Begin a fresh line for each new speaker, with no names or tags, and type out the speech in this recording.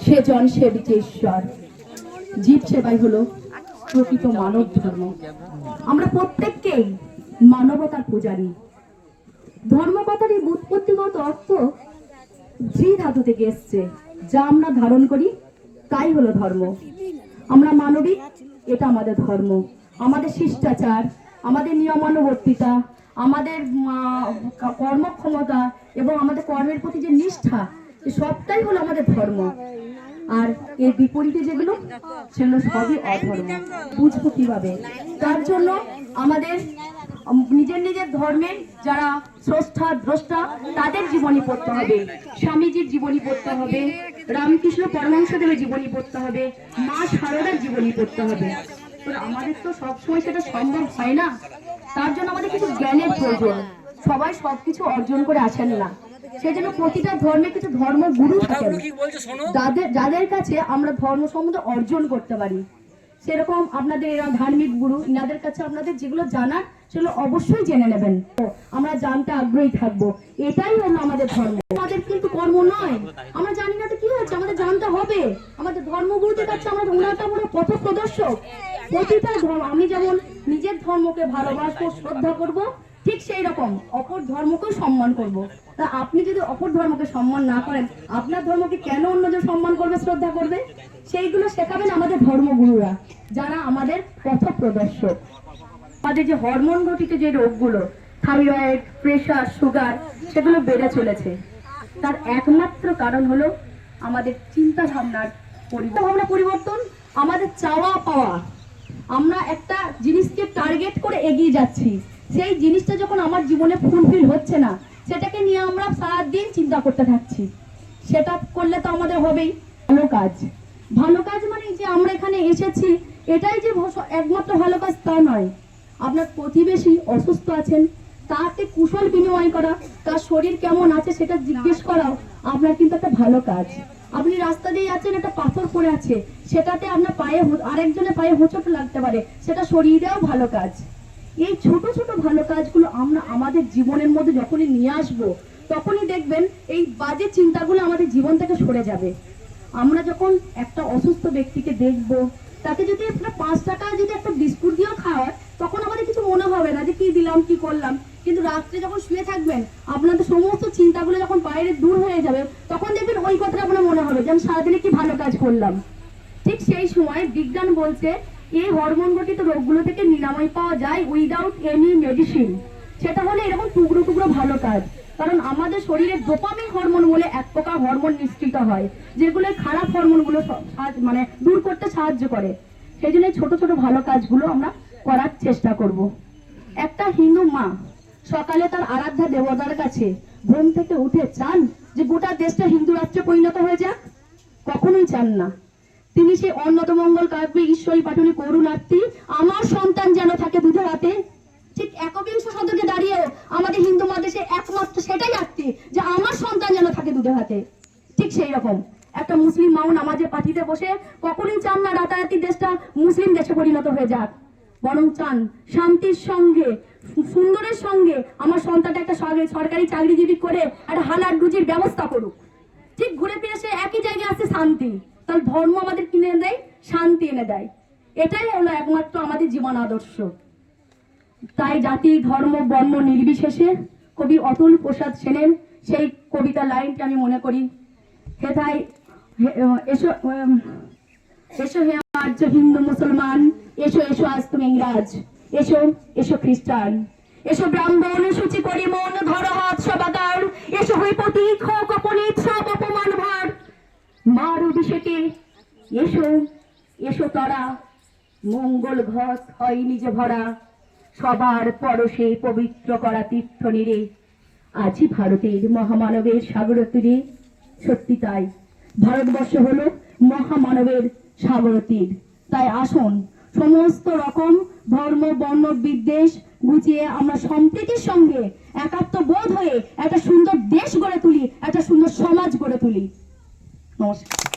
সেজন সেবিতে ঈশ্বর। জীব সেবাই হলো প্রকৃত মানব ধর্ম। আমরা প্রত্যেককেই মানবতার পূজারী। ধর্ম কথার এই উৎপত্তিগত অর্থ ধৃ ধাতু থেকে এসছে, যা আমরা ধারণ করি তাই হলো ধর্ম। আমরা মানবিক, এটা আমাদের ধর্ম। আমাদের শিষ্টাচার, আমাদের নিয়মানুবর্তিতা, আমাদের কর্মক্ষমতা এবং আমাদের কর্মের প্রতি যে নিষ্ঠা, সবটাই হলো আমাদের ধর্ম। আর এর বিপরীতে যেগুলো, সেগুলো সবই অধর্ম। বুঝবো কিভাবে? তার জন্য আমাদের নিজের নিজের ধর্মের যারা স্রষ্টা দ্রষ্টা, তাদের জীবনী পড়তে হবে, স্বামীজির জীবনী পড়তে হবে, রামকৃষ্ণ পরমহংসদেবের জীবনী পড়তে হবে, মা শারদার জীবনী পড়তে হবে। আমাদের তো সবসময় সেটা সম্ভব হয় না। তার জন্য আমাদের কিছু জ্ঞানের প্রয়োজন। সবাই সবকিছু অর্জন করে আসেন না। সেই জন্য প্রতিটা ধর্মে কিছু ধর্মগুরু থাকেন, যাদের কাছে আমরা ধর্ম সম্বন্ধে অর্জন করতে পারি। সেরকম আপনাদের এরা ধার্মিক গুরু, ইনাদের কাছে আপনাদের যেগুলো জানার সেগুলো অবশ্যই জেনে নেবেন। আমরা জানতে আগ্রহী থাকবো, এটাই হলো আমাদের ধর্ম। আমাদের কিন্তু কর্ম নয়। আমরা জানি না তো কি হচ্ছে, আমাদের জানতে হবে। আমাদের ধর্মগুরুদের কাছে আমরা পথ প্রদর্শক। প্রতিটা ধর্ম, আমি যেমন নিজের ধর্মকে ভালোবাসবো, শ্রদ্ধা করব, ঠিক সেই রকম অপর ধর্মকেও সম্মান করব। তা আপনি যদি অপর ধর্মকে সম্মান না করেন, আপনার ধর্মকে কেন অন্যজন সম্মান করবে, শ্রদ্ধা করবে? সেইগুলো শেখাবেন আমাদের ধর্মগুরুরা, যারা আমাদের পথ প্রদর্শক। আমাদের যে হরমোন ঘটিত যে রোগগুলো, থাইরয়েড, প্রেশার, সুগার, সেগুলো বেড়ে চলেছে। তার একমাত্র কারণ হলো আমাদের চিন্তা ভাবনার পরিবর্তন, আমাদের চাওয়া পাওয়া। আমরা একটা জিনিসকে টার্গেট করে এগিয়ে যাচ্ছি, সেই জিনিসটা যখন আমার জীবনে ফুলফিল হচ্ছে না, সেটাকে নিয়ে আমরা সারাদিন চিন্তা করতে থাকছি। সেটা করলে তো আমাদের হবেই। ভালো কাজ মানে যে আমরা এখানে এসেছি, এটাই যে একমাত্র ভালো কাজ তা নয়। আপনার প্রতিবেশী অসুস্থ আছেন, তাকে কুশল বিনিময় করা, তার শরীর কেমন আছে সেটা জিজ্ঞেস করাও আপনার কিন্তু একটা ভালো কাজ। আপনি রাস্তা দিয়ে যাচ্ছেন, একটা পাথর পড়ে আছে, সেটাতে আপনার পায়ে আরেকজনের পায়ে হোঁচট লাগতে পারে, সেটা সরিয়ে দেওয়াও ভালো কাজ। এই ছোট ছোট ভালো কাজগুলো আমরা আমাদের জীবনের মধ্যে যখনই নিয়ে আসবো, তখনই দেখবেন এই বাজে চিন্তাগুলো আমাদের জীবন থেকে সরে যাবে। আমরা যখন একটা অসুস্থ ব্যক্তিকে দেখব, তাকে যদি একটা 5 টাকা যদি একটা বিস্কুট দিয়েও খাওয়ায়, তখন আমাদের কিছু মনে হবে না যে কি দিলাম কি করলাম। কিন্তু রাত্রে যখন শুয়ে থাকবেন, আপনাদের সমস্ত চিন্তাগুলো যখন বাইরে দূর হয়ে যাবে, তখন দেখবেন ওই কথাটা আপনার মনে হবে যে আমি সারাদিনে কি ভালো কাজ করলাম। ঠিক সেই সময় বিজ্ঞান বলছে এই হরমোন ঘটিত রোগগুলো থেকে নিরাময় পাওয়া যায় উইদাউট এনি মেডিসিন। সেটা হলে এরকম টুকরো টুকরো ভালো কাজ। কারণ আমাদের শরীরে ডোপামিন হরমোন বলে এক প্রকার হরমোন নিঃসৃত হয়, যেগুলো খারাপ হরমোনগুলো মানে দূর করতে সাহায্য করে। সেই জন্য ছোট ছোট ভালো কাজগুলো আমরা করার চেষ্টা করব। একটা হিন্দু মা সকালে তার আরাধ্যা দেবতার কাছে ঘুম থেকে উঠে চান যে গোটা দেশটা হিন্দু রাষ্ট্রে পরিণত হয়ে যাক? কখনোই চান না। তিনি সেই অন্নতমঙ্গল কাব্যে ঈশ্বরী পাঠনী করুণার্থী, আমার সন্তান যেন থাকে দুধের হাতে। ঠিক একবিংশ শতকে দাঁড়িয়েও আমাদের হিন্দু মহাদেশে একমাত্র সেটাই আর্থী যে আমার সন্তান যেন থাকে দুধের হাতে। ঠিক সেই রকম একটা মুসলিম মাও নামাজে পাঠিতে বসে কখনোই চান না রাতারাতি দেশটা মুসলিম দেশে পরিণত হয়ে যাক, বরং চান শান্তির সঙ্গে, সুন্দরের সঙ্গে আমার সন্তানটা একটা সরকারি চাকরিজীবী করে একটা হালাল রুজির ব্যবস্থা করুক। ঠিক ঘুরে ফিরে সে একই জায়গায় আছে শান্তি। তাহলে ধর্ম আমাদের কিনে দেয়, শান্তি এনে দেয়। এটাই হলো একমাত্র আমাদের জীবন আদর্শ। তাই জাতি, ধর্ম, বর্ণ নির্বিশেষে কবি অতুল প্রসাদ সেনের সেই কবিতা লাইনটি আমি মনে করি, হেথায় এসো এসো হে আর্য হিন্দু মুসলমান, এসো এসো আজ তুমি ইংরাজ, এসো এসো খ্রিস্টান, এসো ব্রাহ্মণ সূচি করি মন, ধরো হাত সবাদার, এসো হই প্রতীক হোক অপনীত সব অপমান ভার, মার অভিষেকে এসো এসো তরা, মঙ্গল ঘট হয় নিজে ভরা, সবার পরশে পবিত্র করা তীর্থ নীরে, আছি ভারতের মহামানবের সাগর তীরে। সত্যি তাই, ভারতবর্ষ হলো মহামানবের সাগর তীর। তাই আসুন সমস্ত রকম ধর্ম বর্ণ বিদ্বেষ গুছিয়ে আমরা সম্প্রীতির সঙ্গে একাত্ম বোধ হয়ে একটা সুন্দর দেশ গড়ে তুলি, একটা সুন্দর সমাজ গড়ে তুলি। নমস্কার।